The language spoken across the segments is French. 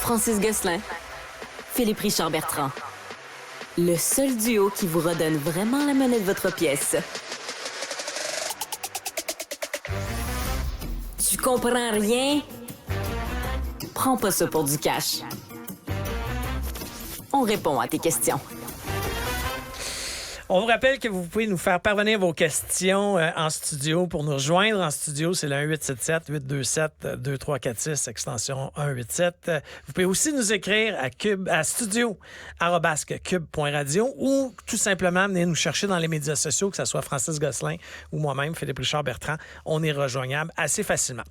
Francis Gosselin, Philippe Richard Bertrand. Le seul duo qui vous redonne vraiment la monnaie de votre pièce. Tu comprends rien? Prends pas ça pour du cash. On répond à tes questions. On vous rappelle que vous pouvez nous faire parvenir vos questions en studio. Pour nous rejoindre en studio, c'est le 1-877-827-2346, extension 187. Vous pouvez aussi nous écrire à studio@cube.radio ou tout simplement venir nous chercher dans les médias sociaux, que ce soit Francis Gosselin ou moi-même, Philippe Richard Bertrand. On est rejoignable assez facilement.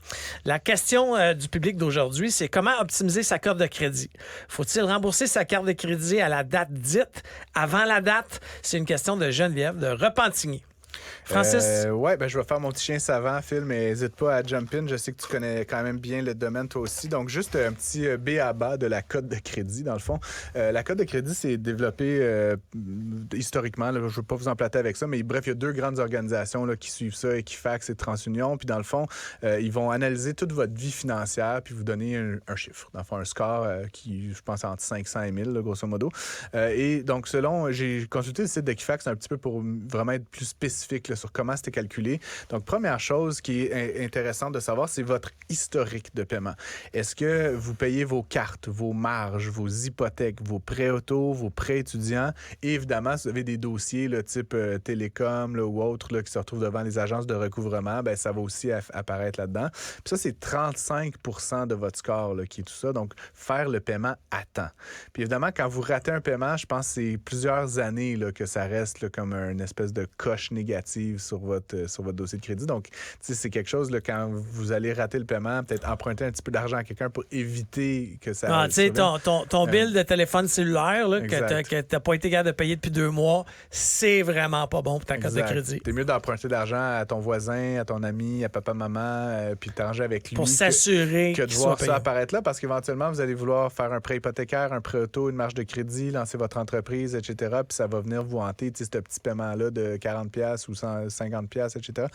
La question du public d'aujourd'hui, c'est comment optimiser sa carte de crédit? Faut-il rembourser sa carte de crédit à la date dite? Avant la date, c'est une question de Geneviève de Repentigny. Francis? Ouais, je vais faire mon petit chien savant, Phil, mais n'hésite pas à jump in. Je sais que tu connais quand même bien le domaine, toi aussi. Donc, juste un petit B à bas de la cote de crédit, dans le fond. La cote de crédit, c'est développé historiquement. Là, je ne veux pas vous empâter avec ça, mais bref, il y a deux grandes organisations là, qui suivent ça, Equifax et TransUnion. Puis, dans le fond, ils vont analyser toute votre vie financière puis vous donner un chiffre. Dans le fond, un score qui, je pense, entre 500 et 1000, là, grosso modo. Et donc, j'ai consulté le site d'Equifax un petit peu pour vraiment être plus spécifique là, sur comment c'était calculé. Donc, première chose qui est intéressante de savoir, c'est votre historique de paiement. Est-ce que vous payez vos cartes, vos marges, vos hypothèques, vos prêts auto, vos prêts étudiants? Et évidemment, si vous avez des dossiers là, type télécom là, ou autres là, qui se retrouvent devant les agences de recouvrement, ben, ça va aussi apparaître là-dedans. Puis ça, c'est 35 % de votre score là, qui est tout ça. Donc, faire le paiement à temps. Puis évidemment, quand vous ratez un paiement, je pense que c'est plusieurs années là, que ça reste là, comme une espèce de coche négative sur votre dossier de crédit. Donc, c'est quelque chose, là, quand vous allez rater le paiement, peut-être emprunter un petit peu d'argent à quelqu'un pour éviter que ça... Ah, tu sais, ton bill de téléphone cellulaire là, que tu n'as pas été capable de payer depuis 2 mois, c'est vraiment pas bon pour ta carte de crédit. T'es mieux d'emprunter de l'argent à ton voisin, à ton ami, à papa, maman, puis de t'arranger avec lui. Pour s'assurer que de voir ça apparaître là, parce qu'éventuellement, vous allez vouloir faire un prêt hypothécaire, un prêt auto, une marge de crédit, lancer votre entreprise, etc. Puis ça va venir vous hanter, ce petit paiement-là de 40$ ou 50$, etc.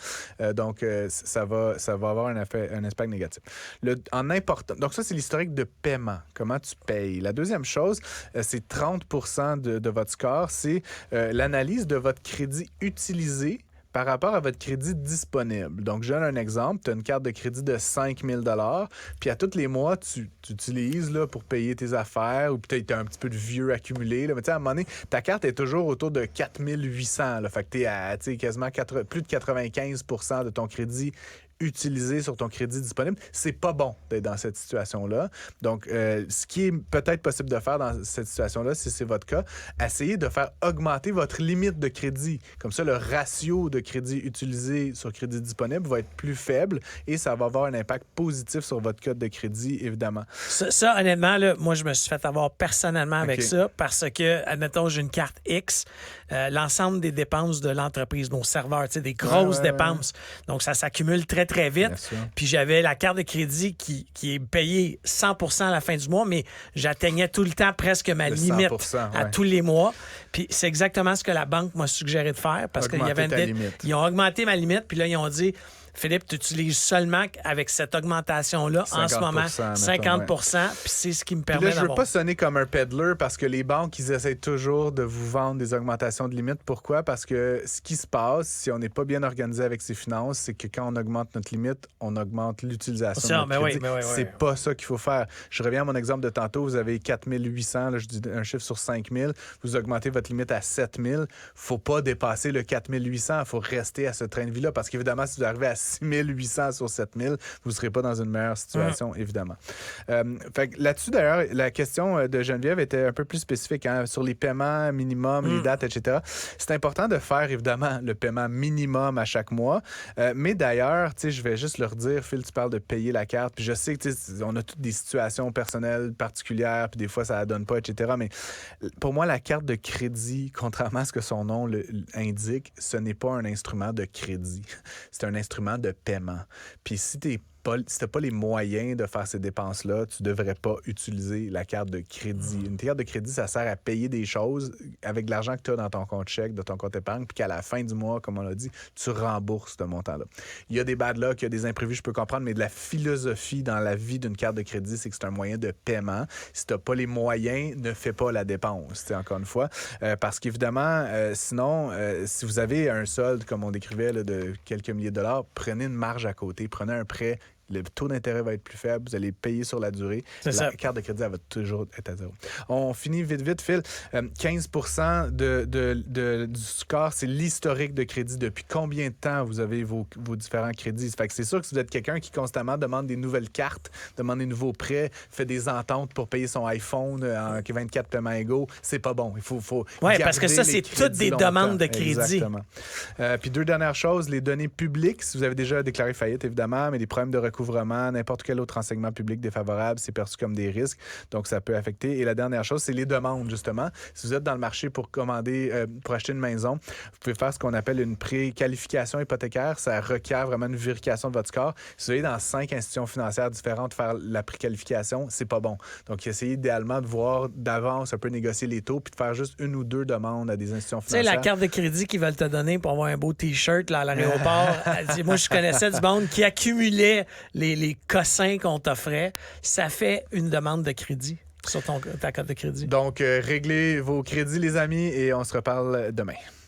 Donc, ça va avoir un impact négatif. Donc, ça, c'est l'historique de paiement. Comment tu payes. La deuxième chose, c'est 30% de votre score. C'est l'analyse de votre crédit utilisé par rapport à votre crédit disponible. Donc, je donne un exemple. Tu as une carte de crédit de 5 000 $, puis à tous les mois, tu utilises là, pour payer tes affaires, ou peut-être tu as un petit peu de vieux accumulé. Là. Mais tu sais, à un moment donné, ta carte est toujours autour de 4 800 $. Fait que tu es à quasiment plus de 95 % de ton crédit utilisé sur ton crédit disponible. C'est pas bon d'être dans cette situation-là. Donc, ce qui est peut-être possible de faire dans cette situation-là, si c'est votre cas, essayez de faire augmenter votre limite de crédit. Comme ça, le ratio de crédit utilisé sur crédit disponible va être plus faible et ça va avoir un impact positif sur votre code de crédit, évidemment. Ça honnêtement, là, moi, je me suis fait avoir personnellement avec ça parce que, admettons, j'ai une carte X, l'ensemble des dépenses de l'entreprise, nos serveurs, tu sais, des grosses dépenses. Donc, ça s'accumule très, très vite. Puis j'avais la carte de crédit qui est payée 100% à la fin du mois, mais j'atteignais tout le temps presque ma limite à tous les mois. Puis c'est exactement ce que la banque m'a suggéré de faire parce qu'ils ont augmenté ma limite. Puis là, ils ont dit... Philippe, tu utilises seulement avec cette augmentation-là en ce moment 50 %, puis c'est ce qui me permet d'avoir... Je veux pas sonner comme un peddler parce que les banques, ils essaient toujours de vous vendre des augmentations de limites. Pourquoi? Parce que ce qui se passe, si on n'est pas bien organisé avec ses finances, c'est que quand on augmente notre limite, on augmente l'utilisation de notre crédit. C'est pas ça qu'il faut faire. Je reviens à mon exemple de tantôt. Vous avez 4 800, là, je dis un chiffre sur 5 000. Vous augmentez votre limite à 7 000. Faut pas dépasser le 4 800. Il faut rester à ce train de vie-là parce qu'évidemment, si vous arrivez à 6 800 sur 7 000, vous ne serez pas dans une meilleure situation, évidemment. Fait que là-dessus, d'ailleurs, la question de Geneviève était un peu plus spécifique sur les paiements minimum, les dates, etc. C'est important de faire, évidemment, le paiement minimum à chaque mois. Mais d'ailleurs, tu sais, je vais juste leur dire, Phil, tu parles de payer la carte, puis je sais que on a toutes des situations personnelles particulières, puis des fois, ça ne donne pas, etc. Mais pour moi, la carte de crédit, contrairement à ce que son nom indique, ce n'est pas un instrument de crédit. C'est un instrument de paiement. Puis si tu es t'as pas les moyens de faire ces dépenses-là, tu devrais pas utiliser la carte de crédit. Une carte de crédit, ça sert à payer des choses avec de l'argent que tu as dans ton compte chèque, de ton compte épargne, puis qu'à la fin du mois, comme on l'a dit, tu rembourses ce montant-là. Il y a des bad luck, il y a des imprévus, je peux comprendre, mais de la philosophie dans la vie d'une carte de crédit, c'est que c'est un moyen de paiement. Si tu n'as pas les moyens, ne fais pas la dépense, encore une fois. Parce qu'évidemment, sinon, si vous avez un solde, comme on décrivait, là, de quelques milliers de dollars, prenez une marge à côté, prenez un prêt. Le taux d'intérêt va être plus faible. Vous allez payer sur la durée. La carte de crédit, elle va toujours être à zéro. On finit vite, Phil. 15 du score, c'est l'historique de crédit. Depuis combien de temps vous avez vos différents crédits? Fait que c'est sûr que si vous êtes quelqu'un qui constamment demande des nouvelles cartes, demande des nouveaux prêts, fait des ententes pour payer son iPhone en 24 paiements égaux, c'est pas bon. Il faut oui, parce que ça, c'est toutes des demandes de crédit. Exactement. Puis 2 dernières choses, les données publiques. Si vous avez déjà déclaré faillite, évidemment, mais des problèmes de recouvrement, n'importe quel autre renseignement public défavorable, c'est perçu comme des risques, donc ça peut affecter. Et la dernière chose, c'est les demandes, justement. Si vous êtes dans le marché pour commander, pour acheter une maison, vous pouvez faire ce qu'on appelle une préqualification hypothécaire. Ça requiert vraiment une vérification de votre score. Si vous allez dans 5 institutions financières différentes faire la préqualification, c'est pas bon. Donc, essayez idéalement de voir d'avance un peu négocier les taux puis de faire juste 1 ou 2 demandes à des institutions financières. Tu sais, la carte de crédit qu'ils veulent te donner pour avoir un beau T-shirt là, à l'aéroport. Moi, je connaissais du monde qui accumulait les cossins qu'on t'offrait. Ça fait une demande de crédit sur ta carte de crédit. Donc, réglez vos crédits, les amis, et on se reparle demain.